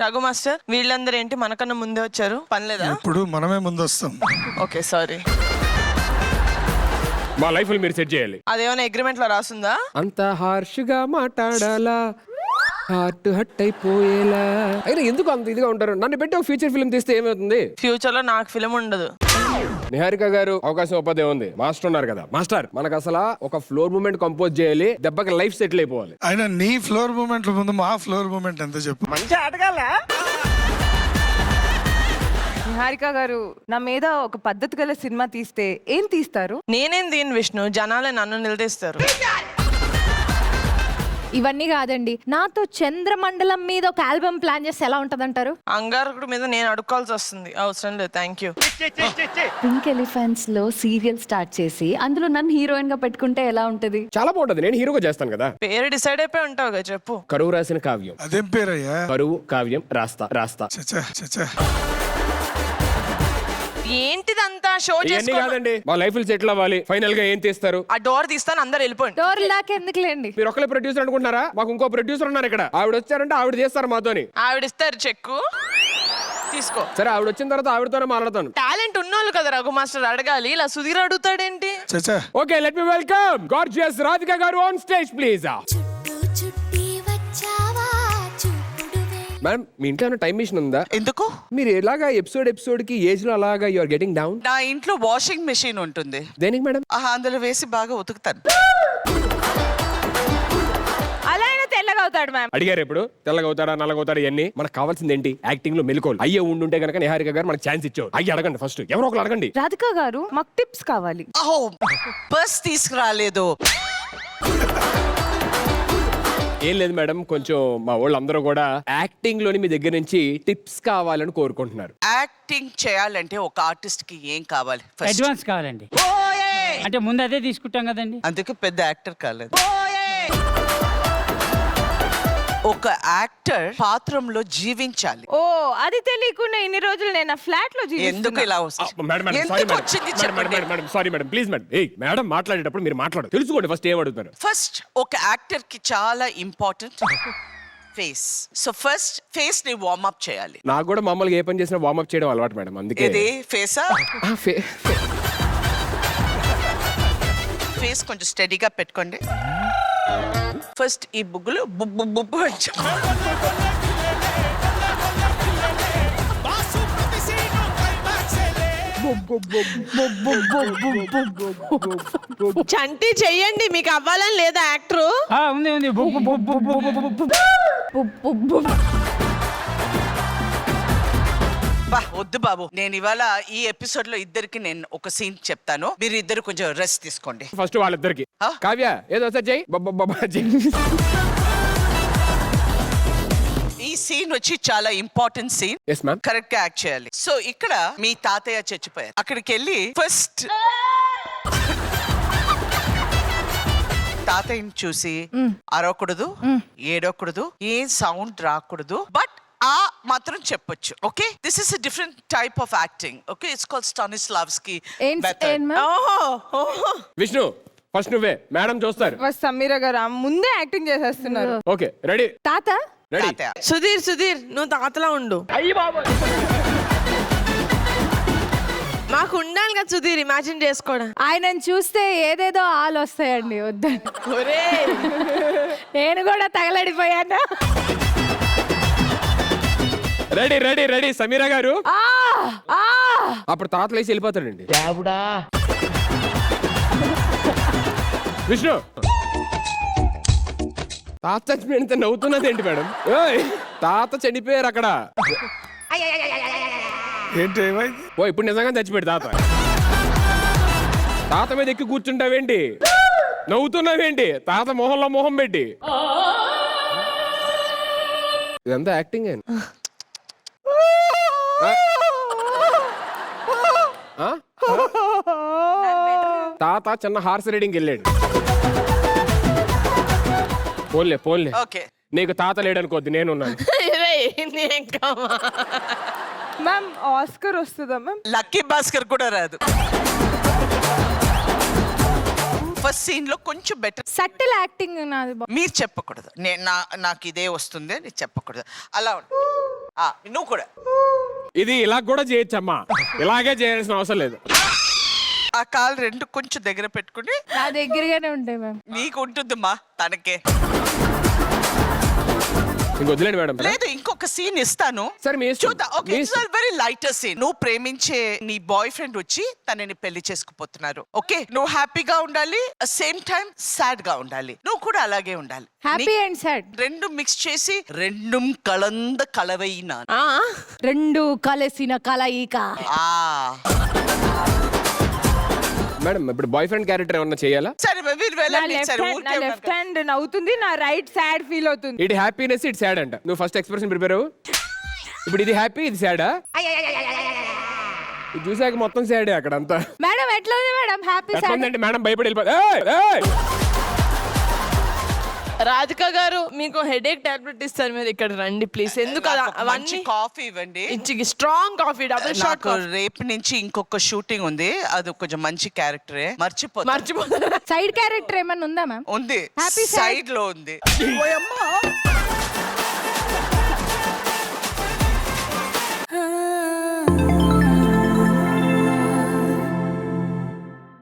Raghu master వీళ్ళందరూ ఏంటి మనకన్నా ముందే వచ్చారు, పనిలేదా? ఇప్పుడు మనమే ముందు వస్తాం. Okay sorry. మా లైఫ్ మీరు సెట్ చేయాలి. అదేమైనా అగ్రిమెంట్ లో రాసుందా? అంత హార్ష్గా మాట్లాడాలా, హార్ట్ హట్ అయిపోయేలా. అయినా ఎందుకు అంత ఇదిగా ఉంటారు? నన్ను పెట్టి ఒక ఫీచర్ ఫిల్మ్ తీస్తే ఏమవుతుంది? ఫ్యూచర్ లో నాకు ఫిలిం ఉండదు. నిహారిక గారు అవకాశం ఉపాధి ఉంది, మాస్టర్ ఉన్నారు కదా. మాస్టర్ మనకు అసలు ఒక ఫ్లోర్ మూమెంట్ కంపోజ్ చేయాలి, దెబ్బకి లైఫ్ సెటిల్ అయిపోవాలి. అయినా నీ ఫ్లోర్ మూమెంట్ ముందు మా ఫ్లోర్ మూమెంట్ ఎంత చెప్పు. మంచి ఆటగాళ్ళ. నిహారిక గారు, నా మీద ఒక పద్ధతి గల సినిమా తీస్తే ఏం తీస్తారు? నేనేం దీని విష్ణు, జనాలే నన్ను నిలదీస్తారు. ఇవన్నీ కాదండి, నాతో చంద్రమండలం మీద ఒక ఆల్బమ్ ప్లాన్ చేస్తే ఎలా ఉంటదంటారు? అంగారకుడి మీద నేను అడుక్కోవాల్సి వస్తుంది. అవసరం లేదు, థ్యాంక్ యూ. పింక్ ఎలిఫెంట్స్ లో సీరియల్ స్టార్ట్ చేసి అందులో నన్ను హీరోయిన్ గా పెట్టుకుంటే ఎలా ఉంటది? చాలా బాగుంటది, నేను హీరోగా చేస్తాను కదా. పేరు డిసైడ్ అయిపోయి ఉంటావు కదా, చెప్పు. కరువు రాసిన కావ్యం. అదేం పేరయ్యా? కరువు కావ్యం రాస్తా రాస్తా. చచ్చా చచ్చా. ఏంటిదంతా షో ఇవన్నీ చేసుకో. కాదండి, మా లైఫ్ సెటిల్ అవ్వాలి. ఫైనల్ గా ఏం తీస్తారు? ఆ డోర్ తీస్తాను, అందరు వెళ్ళిపోండి. డోర్ లాక్ ఎందుకులేండి? మీరు ఒక్కలే ప్రొడ్యూసర్ అనుకుంటున్నారా? మాకు ఇంకో ప్రొడ్యూసర్ ఉన్నారు ఇక్కడ. ఆవిడ వచ్చారంటే ఆవిడ చేస్తారు మాతోని. ఆవిడిస్తారు చెక్కు, తీసుకో. సరే, ఆవిడ వచ్చిన తర్వాత ఆవిడతోనే మాట్లాడతాను. టాలెంట్ ఉన్నోళ్ళు కదా రఘు మాస్టర్, అడగాలి. ఇలా సుధీర్ అడుగుతాడేంటి? చచ్చా. Okay, let me welcome gorgeous Radhika గారు ఆన్ స్టేజ్ ప్లీజ్. మేడం, మీ ఇంట్లో ఏమైనా టైం మిషన్ ఉందా? ఎందుకు? మీరు ఎలాగా ఎపిసోడ్ కి ఏజ్ లో అలాగా యు ఆర్ గెటింగ్ డౌన్? నా ఇంట్లో వాషింగ్ మెషిన్ ఉంటుంది, దేనికి మేడం? అందులో వేసి బాగా ఉతుకుతాను. అలా అయినా తెల్లగా అవుతాడు మ్యామ్. అడిగారు ఎప్పుడు తెల్లగా అవుతాడా నల్లగా అవుతాడా ఇవన్నీ? మనకు కావాల్సింది ఏంటి? యాక్టింగ్ లో మెలుకోవాలి. అయ్యే ఉండుంటే కనుక నిహారిక గారు మనకు ఛాన్స్ ఇచ్చారు. అయ్యి అడగండి ఫస్ట్, ఎవరో ఒకరు అడగండి. రాధిక గారు, మాకు టిప్స్ కావాలి. అహో, బస్ తీసుకురాలేదు. ఏం లేదు మేడం, కొంచెం మా వాళ్ళందరూ కూడా యాక్టింగ్ లోని మీ దగ్గర నుంచి టిప్స్ కావాలని కోరుకుంటున్నారు. యాక్టింగ్ చేయాలంటే ఒక ఆర్టిస్ట్ కి ఏం కావాలి? First. అడ్వాన్స్ కావాలండి. అంటే ముందు అదే తీసుకుంటాం కదండి. అందుకే పెద్ద యాక్టర్ కాలేదు. ఒక యాక్టర్ పాత్రంలో జీవించాలి. ఓ, అది తెలియకుండా ఇన్ని రోజులు నేను ఫ్లాట్ లో ఎందుకు ఇలా madam madam sorry madam sorry madam please madam. ఏయ్ మేడం, మాట్లాడేటప్పుడు మీరు మాట్లాడు, తెలుసుకోండి ఫస్ట్ ఏం అడుగుతారు. ఫస్ట్ ఒక యాక్టర్ కి చాలా important face. So first face ని వార్మ్ అప్ చేయాలి. నాకు కూడా మామూలుగా ఏ పని చేసినా వార్మప్ చేయడం అలవాటు మేడం, అందుకే. ఇది ఫేసా? ఫేస్ కొంచెం స్టడీగా పెట్టుకోండి. ఫస్ట్ ఈ బుగ్గులు బుబ్బు బుబ్బు చంటి చెయ్యండి, మీకు అవ్వాలని లేదా యాక్టరు? ఉంది ఉంది. వద్దు బాబు, నేను ఇవాళ ఈ ఎపిసోడ్ లో ఇద్దరికి నేను ఒక సీన్ చెప్తాను, మీరు ఇద్దరు కొంచెం రెస్ట్ తీసుకోండి. ఫస్ట్ వాళ్ళిద్దరికి. కావ్య ఏదో సార్ జై జై. ఈ సీన్ వచ్చి చాలా important scene. Yes, ma'am. Correct గా యాక్ట్ చేయాలి. సో ఇక్కడ మీ తాతయ్య చచ్చిపోయారు. అక్కడికి వెళ్ళి ఫస్ట్ తాతయ్యని చూసి అరవకూడదు, ఏడవకూడదు, ఏం సౌండ్ రాకూడదు, బట్ ఆ మాత్రం చెప్పొచ్చు. Okay, this is a different type of acting. Okay, it's called Stanislavski method. Vishnu first నువ్వే, మేడం చూస్తారు. సమీర గారు ముందే యాక్టింగ్ చేసేస్తున్నారు. Okay ready? తాత రెడీ? సుధీర్ నువ్వు తాతలా ఉండు. మాకు ఉండాలి కదా సుధీర్, ఇమాజిన్ చేసుకోవడం. ఆయనను చూస్తే ఏదేదో ఆలు వస్తాయండి, వద్దని. ఒరే నేను కూడా తగలడిపోయాను. రెడీ రెడీ రెడీ సమీరా గారు. ఆ ఆ అప్పుడు తాతలేసి వెళ్ళిపోతాడండి. విష్ణు, తాత చచ్చిపోయినంత నవ్వుతున్నది ఏంటి మేడం? తాత చనిపోయారు అక్కడ. ఏంటి ఏమైంది? ఓ, ఇప్పుడు నిజంగా చచ్చిపోయాడు తాత. తాత మీద ఎక్కి కూర్చుంటావేంటి? నవ్వుతున్నావేంటి? తాత మొహంలో మొహం పెట్టి. ఇదంతా యాక్టింగ్ అని. తాత చిన్న హార్స్ రైడింగ్ వెళ్ళాడు. పోన్లే ఓకే, నీకు తాత లేడనుకోద్ది, నేనున్నాను. మ్యామ్ ఆస్కర్ వస్తుందా మ్యామ్? లక్కీ భాస్కర్ కూడా రాదు. ఫస్ట్ సీన్ లో కొంచెం బెటర్. సటిల్ యాక్టింగ్ నాది. మీరు చెప్పకూడదు, నాకు ఇదే వస్తుంది అని చెప్పకూడదు. అలా నువ్వు కూడా ఇది ఇలా కూడా చేయొచ్చమ్మా, ఇలాగే చేయాల్సిన అవసరం లేదు. ఆ కాలు రెండు కొంచెం దగ్గర పెట్టుకుని నా దగ్గరగానే ఉంటాయి మ్యామ్. నీకు ఉంటుందమ్మా, తనకే ఇంక వదిలేండి మేడం. లేదు, ఇంకొక సీన్ ఇస్తాను సరే మీ ఇష్టం. చూద్దాం. Okay, it's very lighter scene. నువ్వు ప్రేమించే నీ బాయ్ ఫ్రెండ్ వచ్చి తనని పెళ్లి చేసుకుపోతున్నారు. ఓకే, నువ్వు హ్యాపీగా ఉండాలి, సేమ్ టైం సాడ్ గా ఉండాలి. నువ్వు కూడా అలాగే ఉండాలి. హ్యాపీ అండ్ సాడ్ రెండు మిక్స్ చేసి రెండుం కలంద కలవైన రెండు కలిసిన కలయిక. మేడం ఇప్పుడు బాయ్ ఫ్రెండ్ క్యారెక్టర్ ఏమన్నా చేయాలా? సరే మీరు నా వెళ్ళండి. సరే, ఊరికే లెఫ్ట్ హ్యాండ్ నవ్వుతుంది, నా రైట్ సాడ్ ఫీల్ అవుతుంది. ఇటు హ్యాపీనెస్ ఇటు సాడ్ అంట. నువ్వు ఫస్ట్ ఎక్స్ప్రెషన్ ప్రిపేర్ అవ్వు. ఇప్పుడు ఇది హ్యాపీ, ఇది సాడా? ఇది చూసాక మొత్తం సాడే అక్కడ అంతా. మేడం ఎట్లా ఉంది మేడం? హ్యాపీ సాడ్ ఎట్లుందండి మేడం? భయపడి వెళ్ళిపో. రాధిక గారు మీకు హెడేక్ టాబ్లెట్ ఇస్తారు, మీరు ఇక్కడ రండి ప్లీజ్. ఎందుకు మంచి కాఫీ ఇవ్వండి. Strong coffee, double shot. నాకు రేపు నుంచి ఇంకొక షూటింగ్ ఉంది, అది కొంచెం మంచి క్యారెక్టరే. మర్చిపోతా. మర్చిపోతారా? సైడ్ క్యారెక్టర్ ఏమన్నా ఉందా మ్యామ్? ఉంది, Happy side. సైడ్ లో ఉంది. ఓయమ్మా.